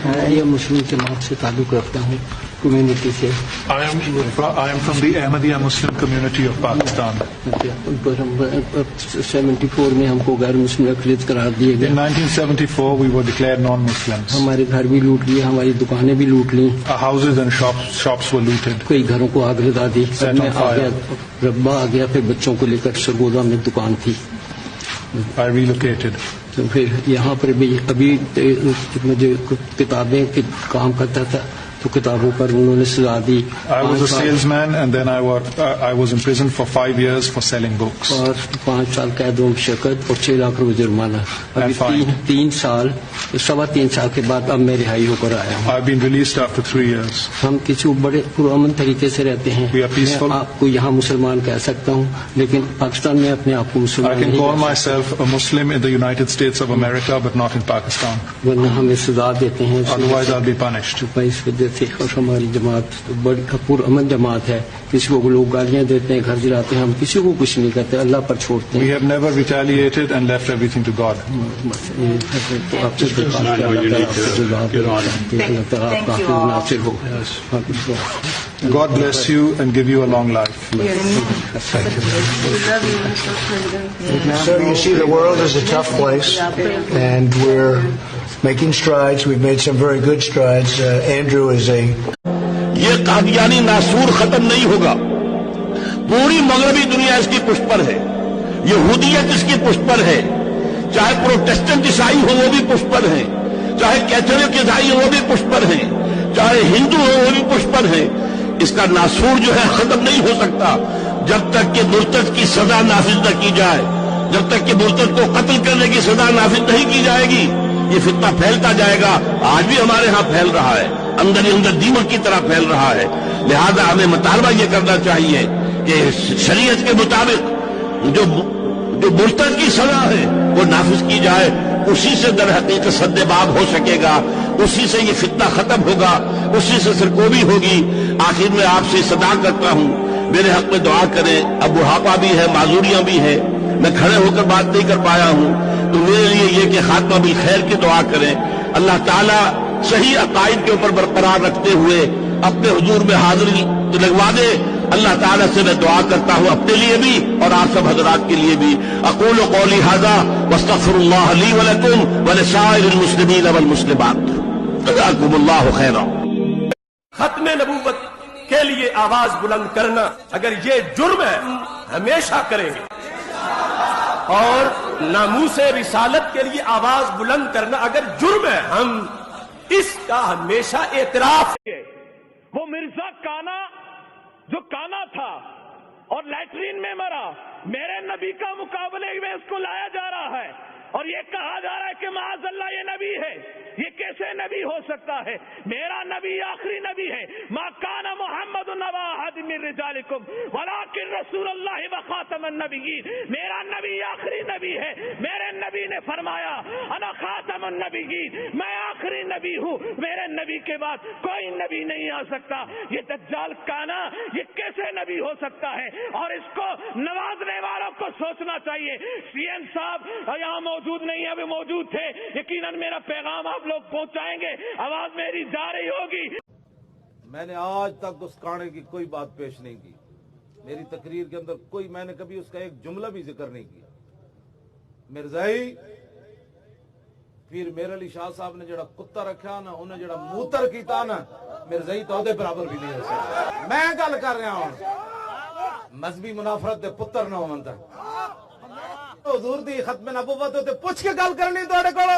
میں یہ مسلم جماعت سے تعلق رکھتا ہوں, کمیونٹی سے. I am from the Ahmadiyya Muslim community of Pakistan. 74 میں ہم کو غیر مسلم اقلیت قرار دیے In گئے. 1974 we were declared non-Muslims. ہمارے گھر بھی لوٹ لیے, ہماری دکانیں بھی لوٹ لیں, Our houses and shops were looted. کئی گھروں کو آگ لگا دی. Set on میں آ گیا, ربا آ گیا, پھر بچوں کو لے کر سرگودا میں دکان تھی. I relocated. تو پھر یہاں پر بھی ابھی مجھے کتابیں کام کرتا تھا تو کتابوں پر انہوں نے سزا دی. I was a salesman and then I was in prison for 5 years for selling books. اور 5 سال قید و مشقت اور 6 لاکھ روپے جرمانہ. ابھی 3 سال 3.25 سال کے بعد اب میں رہائی ہو کر آیا ہوں. I've been released after 3 years. ہم کسی بڑے پرامن طریقے سے رہتے ہیں. We are peaceful. میں آپ کو یہاں مسلمان کہہ سکتا ہوں, لیکن پاکستان میں اپنے آپ کو I مسلمان can نہیں call کہہ myself a Muslim in the United States of America but not in Pakistan. سکتا, ورنہ ہمیں سزا دیتے ہیں. Otherwise I'll be punished. اس وجہ سے اور ہماری جماعت بڑی پرامن جماعت ہے. کسی کو لوگ گالیاں دیتے ہیں, گھر جلاتے ہیں, ہم کسی کو کچھ نہیں کرتے, اللہ پر چھوڑتے We ہیں. have never retaliated and left everything to God. بس یہ ہے تو آپ سے درخواست ہے, اللہ تعالیٰ آپ کو جزاک اللہ تعالیٰ آپ کا ناصر ہو. God bless you and give you a long life. So you see, the world is a tough place, and we're making strides. We've made some very good strides. Andrew is a... یہ قادیانی ناسور ختم نہیں ہوگا. پوری مغربی دنیا اس کی پشت پر ہے, یہودیت اس کی پشت پر ہے, چاہے پروٹیسٹنٹ عیسائی ہو وہ بھی پشت پر ہیں, چاہے کیتھولک عیسائی ہو وہ بھی پشت پر ہیں, چاہے ہندو ہو وہ بھی پشت پر ہیں. اس کا ناسور جو ہے ختم نہیں ہو سکتا جب تک کہ مرتد کی سزا نافذ نہ کی جائے, جب تک کہ مرتد کو قتل کرنے کی سزا نافذ نہیں کی جائے گی. یہ فتنہ پھیلتا جائے گا. آج بھی ہمارے ہاں پھیل رہا ہے, اندر ہی اندر دیمک کی طرح پھیل رہا ہے. لہذا ہمیں مطالبہ یہ کرنا چاہیے کہ شریعت کے مطابق جو مرتد کی سزا ہے وہ نافذ کی جائے. اسی سے در حقیقت سد باب ہو سکے گا, اسی سے یہ فتنہ ختم ہوگا, اسی سے سرکوبی ہوگی. آخر میں آپ سے صدا کرتا ہوں, میرے حق میں دعا کریں. اب بڑھاپا بھی ہے, معذوریاں بھی ہیں, میں کھڑے ہو کر بات نہیں کر پایا ہوں, تو میرے لیے یہ کہ خاتمہ بالخیر کی دعا کریں. اللہ تعالیٰ صحیح عقائد کے اوپر برقرار رکھتے ہوئے اپنے حضور میں حاضری لگوا دے. اللہ تعالیٰ سے میں دعا کرتا ہوں اپنے لیے بھی اور آپ سب حضرات کے لیے بھی. اقول قولی ھذا واستغفر اللہ لی ولکم ولسائر المسلمین والمسلمات. جزاکم اللہ خیرا. ختم نبوت کے لیے آواز بلند کرنا اگر یہ جرم ہے ہمیشہ کریں گے, اور ناموس رسالت کے لیے آواز بلند کرنا اگر جرم ہے ہم اس کا ہمیشہ اعتراف. وہ مرزا کانا جو کانا تھا اور لیٹرین میں مرا, میرے نبی کا مقابلے میں اس کو لایا جا رہا ہے اور یہ کہا جا رہا ہے کہ معاذ اللہ یہ نبی ہے. یہ کیسے نبی ہو سکتا ہے؟ میرا نبی آخری نبی ہے. ما کان محمد نبا احد من رجالکم ولکن رسول اللہ وخاتم النبیین. میرا نبی آخری نبی ہے. میرے نبی نے فرمایا انا خاتم النبیین, میں آخری نبی ہوں, میرے نبی کے بعد کوئی نبی نہیں آ سکتا. یہ دجال کانا یہ کیسے نبی ہو سکتا ہے؟ اور اس کو نوازنے والوں کو سوچنا چاہیے. سی ایم صاحب یہاں موجود نہیں, ابھی موجود تھے, یقیناً میرا پیغام آپ لوگ پہنچائیں گے, آواز میری جا رہی ہوگی. میں نے آج تک اس کانے کی کوئی بات پیش نہیں کی. میری تقریر کے اندر میں نے کبھی اس کا ایک جملہ بھی ذکر نہیں کیا. مرزائی پھر میرے علی شاہ صاحب نے جڑا کتا رکھا نا, انہیں جڑا موتر کیتا نا, مرزائی تو دے برابر بھی نہیں ہو سکتا. میں گل کر رہا ہوں مذہبی منافرت دے پتر نہ ہون تک. حضور دی ختم نبوت تے پوچھ کے گل کرنی تواڈے کول.